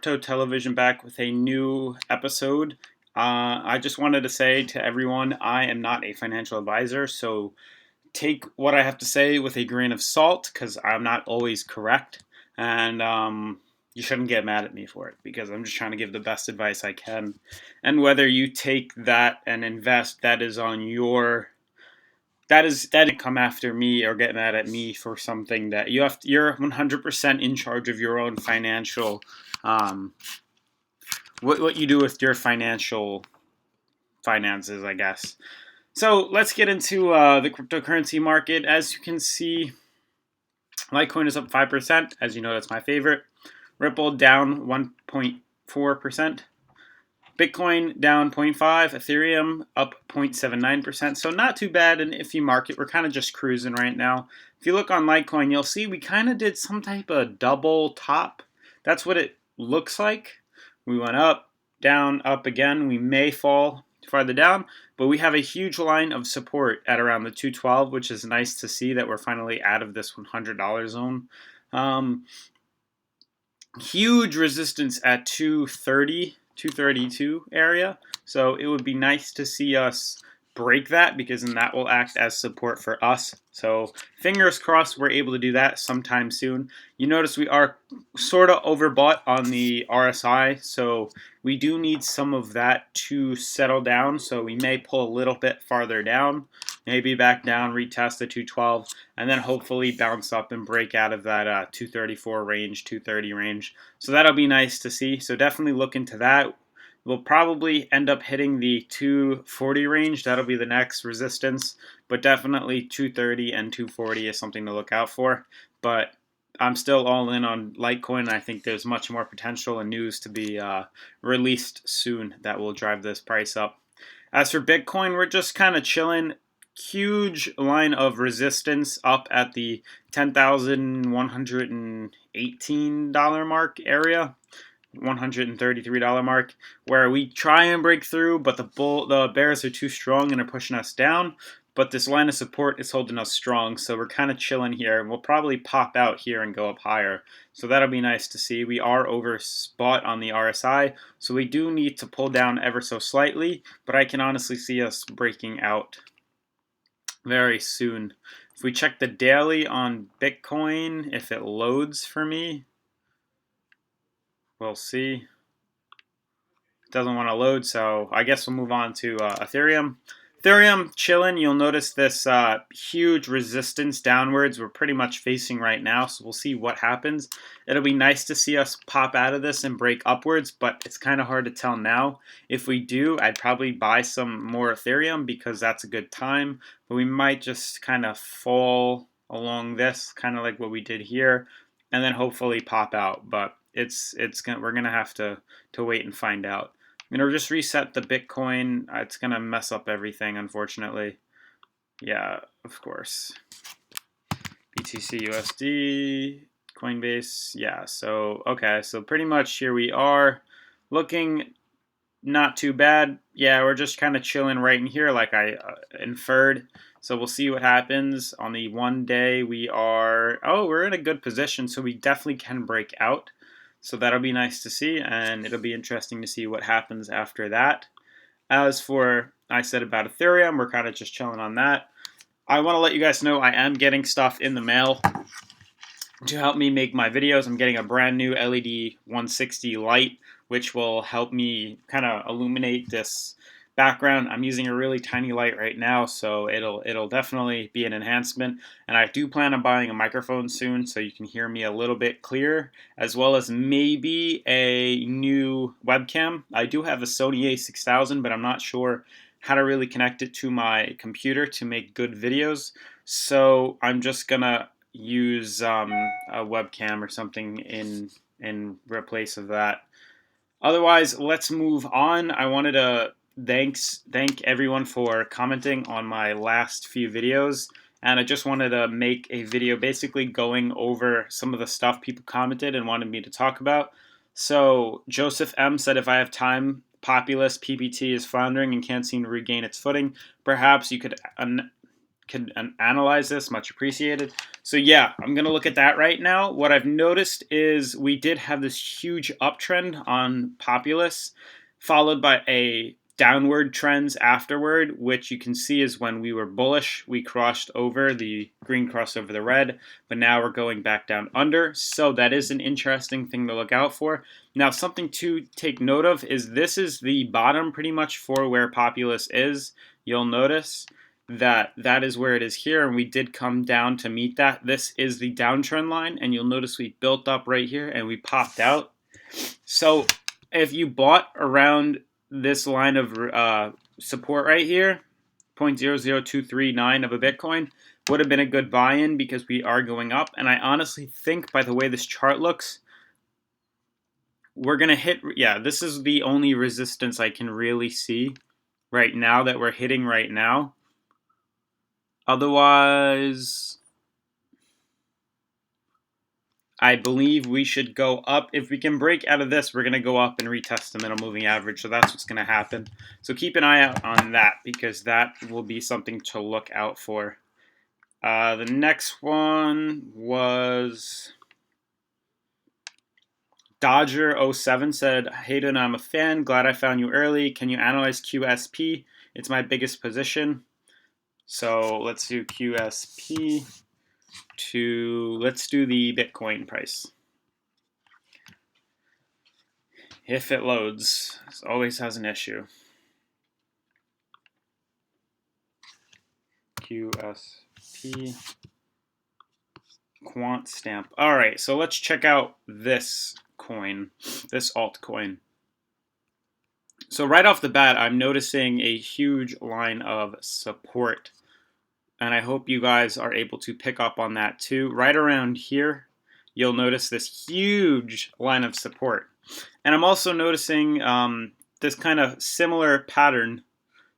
Crypto Television back with a new episode. I just wanted to say to everyone, I am not a financial advisor, so take what I have to say with a grain of salt because I'm not always correct. And you shouldn't get mad at me for it because I'm just trying to give the best advice I can. And whether you take that and invest, that is on your that didn't come after me or get mad at me for something that you're 100% in charge of your own financial um, what you do with your finances, I guess. So let's get into the cryptocurrency market. As you can see, Litecoin is up 5%. As you know, that's my favorite. Ripple down 1.4%. Bitcoin down 0.5, Ethereum up 0.79%. So not too bad an iffy market. We're kind of just cruising right now. If you look on Litecoin, you'll see we kind of did some type of double top. That's what it looks like. We went up, down, up again. We may fall farther down, but we have a huge line of support at around the 212, which is nice to see that we're finally out of this $100 zone. Huge resistance at 230, 232 area. So it would be nice to see us break that because then that will act as support for us. So fingers crossed we're able to do that sometime soon. You notice we are sort of overbought on the RSI, so we do need some of that to settle down. So we may pull a little bit farther down, maybe back down, retest the 212, and then hopefully bounce up and break out of that 234 range, 230 range. So that'll be nice to see. So definitely look into that. We'll probably end up hitting the 240 range. That'll be the next resistance, but definitely 230 and 240 is something to look out for. But I'm still all in on Litecoin, and I think there's much more potential and news to be released soon that will drive this price up. As for Bitcoin, we're just kind of chilling. Huge line of resistance up at the $10,118 mark area. $133 mark, where we try and break through, but the bears are too strong and are pushing us down. But this line of support is holding us strong, so we're kind of chilling here. We'll probably pop out here and go up higher, so that'll be nice to see. We are overbought on the RSI, so we do need to pull down ever so slightly, but I can honestly see us breaking out very soon. If we check the daily on Bitcoin, if it loads for me, we'll see. It doesn't want to load, so I guess we'll move on to Ethereum. Ethereum chilling. You'll notice this huge resistance downwards we're pretty much facing right now, so we'll see what happens. It'll be nice to see us pop out of this and break upwards, but it's kind of hard to tell now. If we do, I'd probably buy some more Ethereum because that's a good time, but we might just kind of fall along this, kind of like what we did here, and then hopefully pop out. But we're gonna have to wait and find out. I'm gonna just reset the Bitcoin. It's gonna mess up everything, unfortunately. Yeah, of course. BTC USD, Coinbase. Yeah, so okay, so pretty much here we are, looking not too bad. Yeah, we're just kind of chilling right in here, like I inferred. So we'll see what happens. On the 1 day, we're in a good position, so we definitely can break out. So that'll be nice to see, and it'll be interesting to see what happens after that. As for, I said about Ethereum, we're kind of just chilling on that. I want to let you guys know I am getting stuff in the mail to help me make my videos. I'm getting a brand new LED 160 light, which will help me kind of illuminate this background. I'm using a really tiny light right now, so it'll definitely be an enhancement. And I do plan on buying a microphone soon so you can hear me a little bit clearer, as well as maybe a new webcam. I do have a Sony a6000, but I'm not sure how to really connect it to my computer to make good videos. So I'm just gonna use a webcam or something in replace of that. Otherwise, let's move on. I wanted to thank everyone for commenting on my last few videos, and I just wanted to make a video basically going over some of the stuff people commented and wanted me to talk about. So Joseph M said, if I have time, Populous PPT is floundering and can't seem to regain its footing. Perhaps you could can analyze this, much appreciated. So yeah, I'm gonna look at that right now. What I've noticed is we did have this huge uptrend on Populous, followed by a downward trends afterward, which you can see is when we were bullish, we crossed over, the green crossed over the red, but now we're going back down under. So that is an interesting thing to look out for. Now, something to take note of is this is the bottom pretty much for where Populous is. You'll notice that is where it is here, and we did come down to meet that. This is the downtrend line, and you'll notice we built up right here and we popped out. So if you bought around this line of support right here, 0.00239 of a Bitcoin, would have been a good buy-in because we are going up. And I honestly think by the way this chart looks, we're going to hit, yeah, this is the only resistance I can really see right now that we're hitting right now. Otherwise, I believe we should go up. If we can break out of this, we're going to go up and retest the middle moving average. So that's what's going to happen. So keep an eye out on that because that will be something to look out for. The next one was Dodger07 said, Hayden, I'm a fan. Glad I found you early. Can you analyze QSP? It's my biggest position. So let's do QSP let's do the Bitcoin price. If it loads, it always has an issue. QSP Quantstamp. All right, so let's check out this coin, this altcoin. So right off the bat, I'm noticing a huge line of support. And I hope you guys are able to pick up on that too. Right around here, you'll notice this huge line of support. And I'm also noticing this kind of similar pattern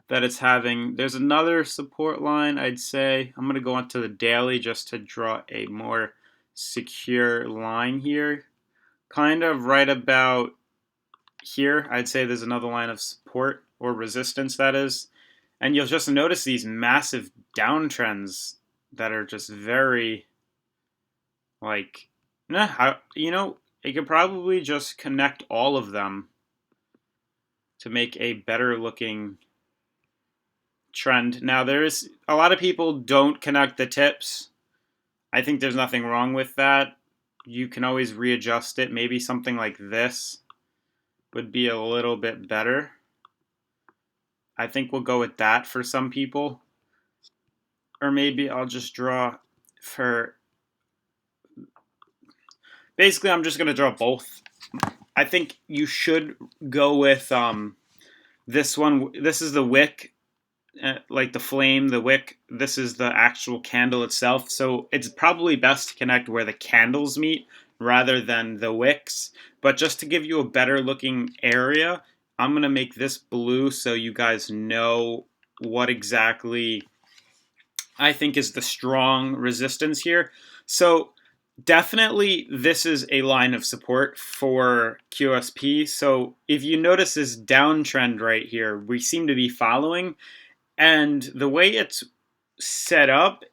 that it's having. There's another support line, I'd say. I'm going to go onto the daily just to draw a more secure line here. Kind of right about here, I'd say there's another line of support or resistance, that is. And you'll just notice these massive downtrends that are just very, like, you know, you could probably just connect all of them to make a better looking trend. Now, there's a lot of people don't connect the tips. I think there's nothing wrong with that. You can always readjust it. Maybe something like this would be a little bit better. I think we'll go with that for some people. Or maybe I'll just draw for... Basically, I'm just going to draw both. I think you should go with this one. This is the wick, like the flame, the wick. This is the actual candle itself. So it's probably best to connect where the candles meet rather than the wicks. But just to give you a better looking area, I'm going to make this blue so you guys know what exactly I think is the strong resistance here. So definitely this is a line of support for QSP. So if you notice this downtrend right here, we seem to be following. And the way it's set up,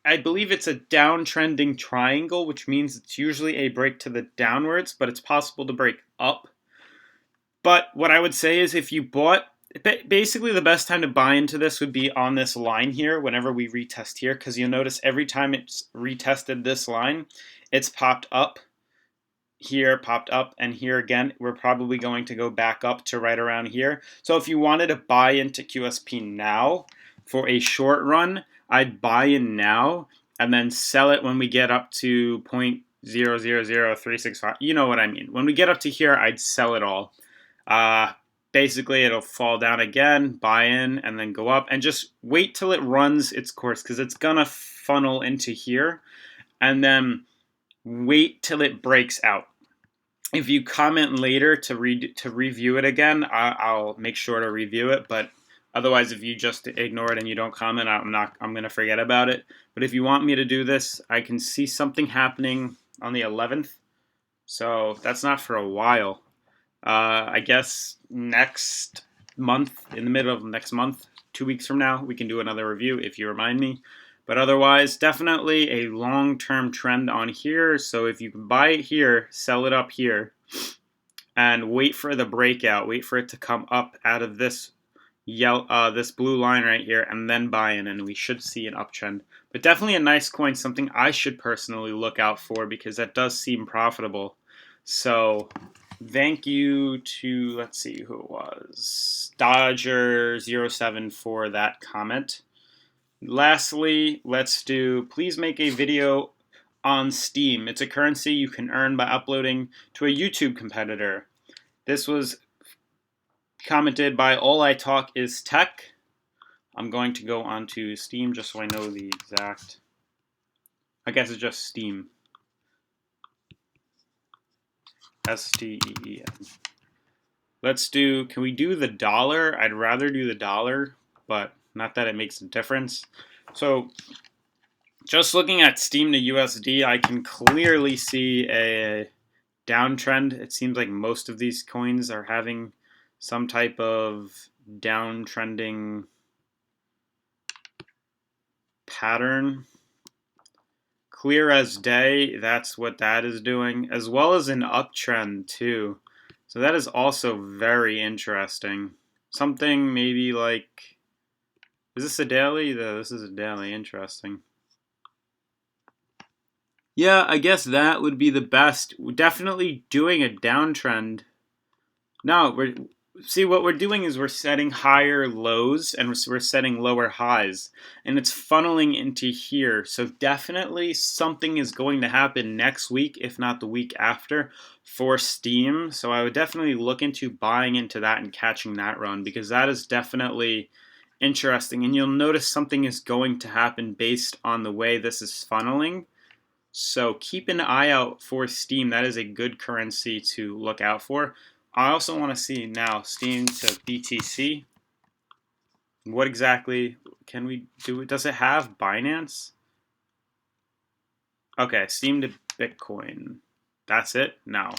I believe it's a downtrending triangle, which means it's usually a break to the downwards, but it's possible to break up. But what I would say is if you bought, basically the best time to buy into this would be on this line here whenever we retest here, because you'll notice every time it's retested this line, it's popped up here, popped up, and here again. We're probably going to go back up to right around here. So if you wanted to buy into QSP now for a short run, I'd buy in now and then sell it when we get up to 0.000365. You know what I mean. When we get up to here, I'd sell it all. Basically, it'll fall down again, buy in, and then go up. And just wait till it runs its course because it's going to funnel into here. And then wait till it breaks out. If you comment later to review it again, I'll make sure to review it. But otherwise, if you just ignore it and you don't comment, I'm going to forget about it. But if you want me to do this, I can see something happening on the 11th. So that's not for a while. I guess next month, in the middle of next month, 2 weeks from now, we can do another review if you remind me. But otherwise, definitely a long-term trend on here. So if you can buy it here, sell it up here, and wait for the breakout, wait for it to come up out of this this blue line right here, and then buy in, and we should see an uptrend. But definitely a nice coin, something I should personally look out for because that does seem profitable. So thank you to, let's see who it was, Dodger07 for that comment. Lastly, let's do, please make a video on Steem. It's a currency you can earn by uploading to a YouTube competitor. This was commented by All I Talk Is Tech. I'm going to go on to Steem just so I know the exact, I guess it's just Steem. STEEM. Let's do, can we do the dollar? I'd rather do the dollar, but not that it makes a difference. So just looking at Steem to USD, I can clearly see a downtrend. It seems like most of these coins are having some type of downtrending pattern. Clear as day, that's what that is doing, as well as an uptrend too. So that is also very interesting. Something maybe like, is this a daily? This is a daily, interesting. Yeah, I guess that would be the best. We're definitely doing a downtrend. No, see what we're doing is we're setting higher lows and we're setting lower highs, and it's funneling into here. So definitely something is going to happen next week, if not the week after, for Steem. So I would definitely look into buying into that and catching that run, because that is definitely interesting, and you'll notice something is going to happen based on the way this is funneling. So keep an eye out for Steem. That is a good currency to look out for. I also want to see now Steem to BTC. What exactly can we do? Does it have Binance? Okay, Steem to Bitcoin. That's it? No.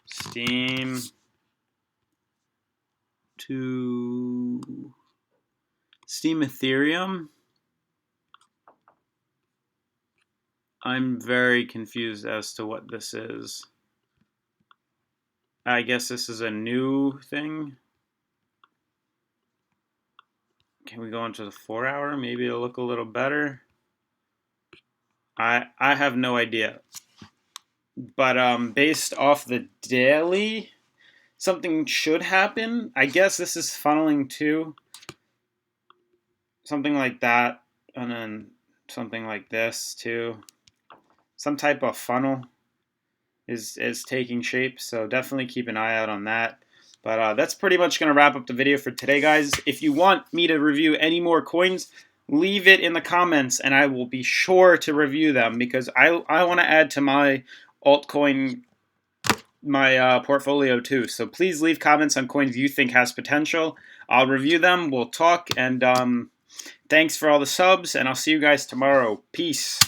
Steem to Steem Ethereum. I'm very confused as to what this is. I guess this is a new thing. Can we go into the 4 hour? Maybe it'll look a little better. I have no idea. But based off the daily, something should happen. I guess this is funneling too. Something like that, and then something like this too. Some type of funnel is taking shape, so definitely keep an eye out on that. But that's pretty much going to wrap up the video for today, guys. If you want me to review any more coins, leave it in the comments, and I will be sure to review them, because I want to add to my altcoin, my portfolio too. So please leave comments on coins you think has potential. I'll review them, we'll talk, and thanks for all the subs, and I'll see you guys tomorrow. Peace.